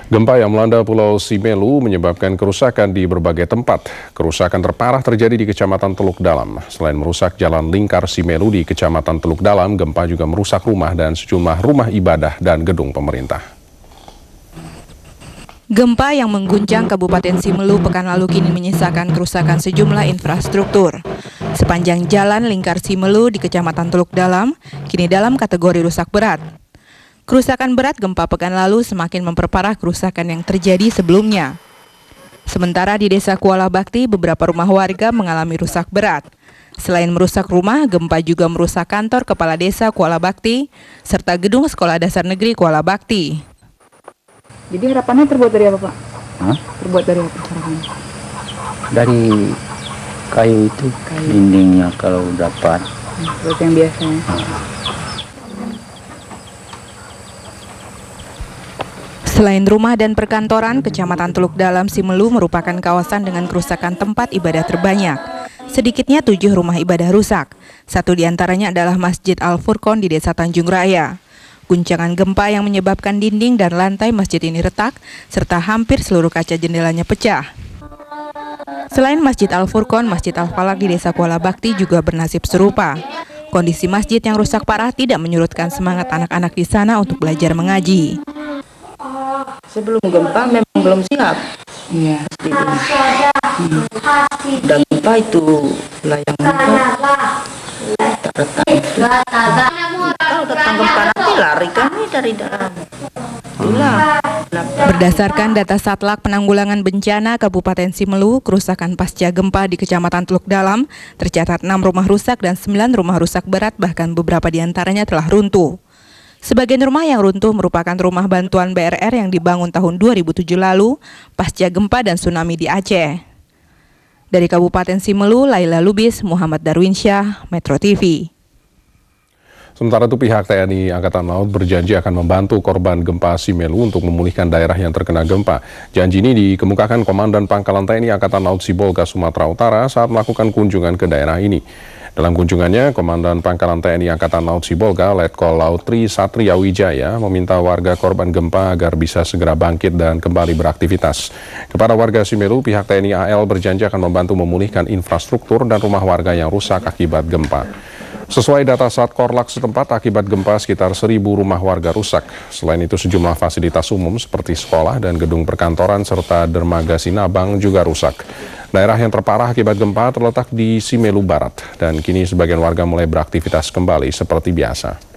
Gempa yang melanda Pulau Simelu menyebabkan kerusakan di berbagai tempat. Kerusakan terparah terjadi di Kecamatan Teluk Dalam. Selain merusak jalan lingkar Simelu di Kecamatan Teluk Dalam, gempa juga merusak rumah dan sejumlah rumah ibadah dan gedung pemerintah. Gempa yang mengguncang Kabupaten Simelu pekan lalu kini menyisakan kerusakan sejumlah infrastruktur. Sepanjang jalan lingkar Simelu di Kecamatan Teluk Dalam kini dalam kategori rusak berat. Kerusakan berat gempa pekan lalu semakin memperparah kerusakan yang terjadi sebelumnya. Sementara di Desa Kuala Bakti, beberapa rumah warga mengalami rusak berat. Selain merusak rumah, gempa juga merusak kantor Kepala Desa Kuala Bakti, serta gedung Sekolah Dasar Negeri Kuala Bakti. Jadi harapannya terbuat dari apa, Pak? Terbuat dari apa harapannya? Dari kayu itu, dindingnya kalau dapat. Seperti yang biasanya. Selain rumah dan perkantoran, Kecamatan Teluk Dalam Simelu merupakan kawasan dengan kerusakan tempat ibadah terbanyak. Sedikitnya 7 rumah ibadah rusak. Satu diantaranya adalah Masjid Al-Furqon di Desa Tanjung Raya. Guncangan gempa yang menyebabkan dinding dan lantai masjid ini retak, serta hampir seluruh kaca jendelanya pecah. Selain Masjid Al-Furqon, Masjid Al-Falak di Desa Kuala Bakti juga bernasib serupa. Kondisi masjid yang rusak parah tidak menyurutkan semangat anak-anak di sana untuk belajar mengaji. Sebelum gempa memang belum siap. Iya. Dan gempa itu layangan tak retak itu. Kalau datang gempa nanti lari kami dari dalam. Itulah. Berdasarkan data Satlak Penanggulangan Bencana Kabupaten Simelu, kerusakan pasca gempa di Kecamatan Teluk Dalam tercatat 6 rumah rusak dan 9 rumah rusak berat, bahkan beberapa diantaranya telah runtuh. Sebagian rumah yang runtuh merupakan rumah bantuan BRR yang dibangun tahun 2007 lalu pasca gempa dan tsunami di Aceh. Dari Kabupaten Simelu, Laila Lubis, Muhammad Darwinsyah, Metro TV. Sementara itu pihak TNI Angkatan Laut berjanji akan membantu korban gempa Simelu untuk memulihkan daerah yang terkena gempa. Janji ini dikemukakan Komandan Pangkalan TNI Angkatan Laut Sibolga, Sumatera Utara saat melakukan kunjungan ke daerah ini. Dalam kunjungannya, Komandan Pangkalan TNI Angkatan Laut Sibolga, Letkol Laut Tri Satria Wijaya, meminta warga korban gempa agar bisa segera bangkit dan kembali beraktivitas. Kepada warga Simelu, pihak TNI AL berjanji akan membantu memulihkan infrastruktur dan rumah warga yang rusak akibat gempa. Sesuai data Satkorlak setempat, akibat gempa sekitar 1.000 rumah warga rusak. Selain itu, sejumlah fasilitas umum seperti sekolah dan gedung perkantoran serta dermaga Sinabang juga rusak. Daerah yang terparah akibat gempa terletak di Simelu Barat, dan kini sebagian warga mulai beraktivitas kembali seperti biasa.